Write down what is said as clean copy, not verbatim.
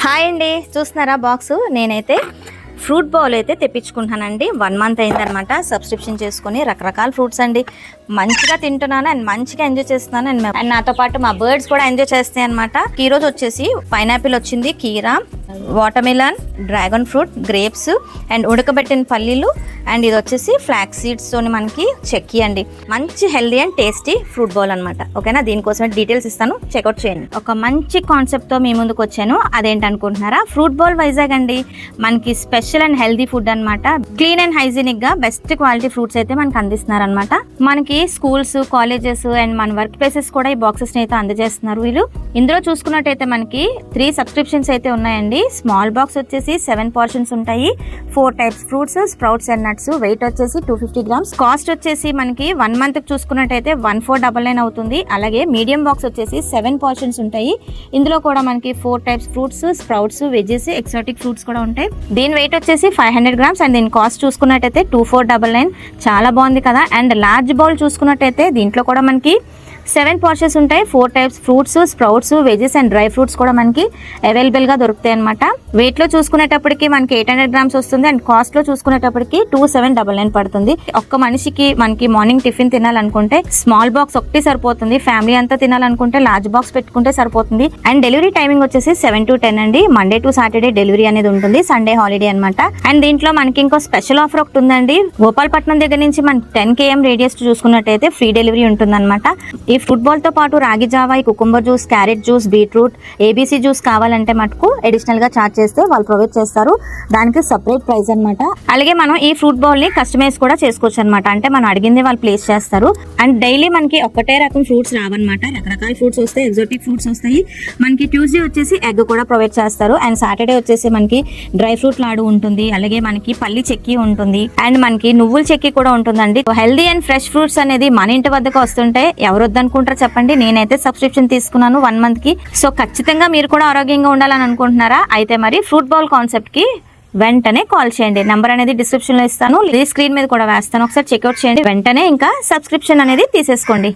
Hi అండి, చూస్తున్నారా box? నేనైతే ఫ్రూట్ బౌల్ అయితే తెప్పించుకుంటానండి. 1 మంత్ అయిందనమాట సబ్స్క్రిప్షన్ చేసుకుని. రకరకాల ఫ్రూట్స్ అండి, మంచిగా తింటున్నాను అండ్ మంచిగా ఎంజాయ్ చేస్తున్నాను. అండ్ నాతో పాటు మా బర్డ్స్ కూడా ఎంజాయ్ చేస్తాయి అనమాట. ఈరోజు వచ్చేసి పైనాపిల్ వచ్చింది, కీరా, watermelon, dragon fruit, grapes and ఉడకబెట్టిన పల్లీలు అండ్ ఇది వచ్చేసి ఫ్లాక్స్ సీడ్స్ తోని మనకి చెక్కి అండి. మంచి healthy and tasty fruit bowl అనమాట. ఓకేనా, దీనికోసం డీటెయిల్స్ ఇస్తాను, చెక్అవుట్ చేయండి. ఒక మంచి కాన్సెప్ట్ తో మీ ముందుకు వచ్చాను. అదేంటనుకుంటున్నారా? ఫ్రూట్ బౌల్ వైజాగ్ అండి. మనకి స్పెషల్ అండ్ హెల్దీ ఫుడ్ అనమాట. క్లీన్ అండ్ హైజీనిక్ గా బెస్ట్ క్వాలిటీ ఫ్రూట్స్ అయితే మనకి అందిస్తున్నారు అనమాట. మనకి స్కూల్స్, కాలేజెస్ అండ్ మన వర్క్ ప్లేసెస్ కూడా ఈ బాక్సెస్ అయితే అందజేస్తున్నారు వీళ్ళు. ఇందులో చూసుకున్నట్టయితే మనకి 3 సబ్స్క్రిప్షన్స్ అయితే ఉన్నాయండి. స్మాల్ బాక్స్ వచ్చేసి 7 పోర్షన్స్ ఉంటాయి. 4 types fruits, sprouts and nuts. Weight వచ్చేసి 250 గ్రామ్స్. కాస్ట్ వచ్చేసి మనకి 1 మంత్ చూసుకున్నట్టయితే 1499 అవుతుంది. అలాగే మీడియం బాక్స్ వచ్చేసి 7 పోర్షన్స్ ఉంటాయి. ఇందులో కూడా మనకి 4 types fruits, sprouts, veggies, exotic fruits కూడా ఉంటాయి. దీని వెయిట్ వచ్చేసి 500 గ్రామ్స్ అండ్ దీని కాస్ట్ చూసుకున్నట్టయితే 2499. చాలా బాగుంది కదా. అండ్ లార్జ్ బౌల్ చూసుకున్నట్టయితే దీంట్లో కూడా మనకి 7 పోర్షన్స్ ఉంటాయి. 4 types fruits, sprouts, veggies and dry fruits కూడా మనకి అవైలబుల్ గా దొరుకుతాయి అనమాట. వెయిట్ లో చూసుకునేటప్పటికి మనకి 800 గ్రామ్స్ వస్తుంది అండ్ కాస్ట్ లో చూసుకునేటప్పటికి 2799 పడుతుంది. ఒక్క మనిషికి మనకి మార్నింగ్ టిఫిన్ తినాలనుకుంటే స్మాల్ బాక్స్ ఒకటి సరిపోతుంది. ఫ్యామిలీ అంతా తినాలనుకుంటే లార్జ్ బాక్స్ పెట్టుకుంటే సరిపోతుంది. అండ్ డెలివరీ టైమింగ్ వచ్చేసి 7 to 10 అండి. మండే టు సాటర్డే డెలివరీ అనేది ఉంటుంది, సండే హాలిడే అనమాట. అండ్ దీంట్లో మనకి ఇంకో స్పెషల్ ఆఫర్ ఒకటి ఉందండి. గోపాలపట్నం దగ్గర నుంచి మనకి 10 km రేడియస్ చూసుకున్నట్టయితే ఫ్రీ డెలివరీ ఉంటుందన్నమాట. ఈ ఫుట్బాల్ తో పాటు రాగి Java, cucumber juice, carrot juice, beetroot, ABC juice కావాలంటే మటుకు అడిషనల్ గా చార్జ్ చేస్తే వాళ్ళు ప్రొవైడ్ చేస్తారు. దానికి సెపరేట్ ప్రైస్ అనమాట. అలాగే మనం ఈ ఫ్రూట్ బౌల్ ని కస్టమైజ్ కూడా చేసుకోవచ్చు అనమాట. అంటే మనం అడిగింది వాళ్ళు ప్లేస్ చేస్తారు. అండ్ డైలీ మనకి ఒకటే రకం ఫ్రూట్స్ రావన్నమాట. రకరకాల ఫ్రూట్స్ వస్తాయి, ఎగ్జాటిక్ ఫ్రూట్స్ వస్తాయి. మనకి ట్యూస్డే వచ్చేసి ఎగ్ కూడా ప్రొవైడ్ చేస్తారు. అండ్ సాటర్డే వచ్చేసి మనకి డ్రై ఫ్రూట్ లాడు ఉంటుంది. అలాగే మనకి పల్లి చెక్కి ఉంటుంది అండ్ మనకి నువ్వుల చెక్కి కూడా ఉంటుందండి. హెల్దీ అండ్ ఫ్రెష్ ఫ్రూట్స్ అనేది మన ఇంటి వద్దకు వస్తుంటే ఎవరు వద్దనుకుంటారో చెప్పండి. నేనైతే సబ్స్క్రిప్షన్ తీసుకున్నాను 1 మంత్ కి. సో ఖచ్చితంగా మీరు కూడా ఆరోగ్యంగా ఉండాలని అనుకుంటున్నారా? అయితే మరి ఫ్రూట్ బౌల్ కాన్సెప్ట్ కి వెంటనే కాల్ చేయండి. నంబర్ అనేది డిస్క్రిప్షన్ లో ఇస్తాను, స్క్రీన్ మీద కూడా వేస్తాను. ఒకసారి చెక్అవుట్ చేయండి. వెంటనే ఇంకా సబ్స్క్రిప్షన్ అనేది తీసేసుకోండి.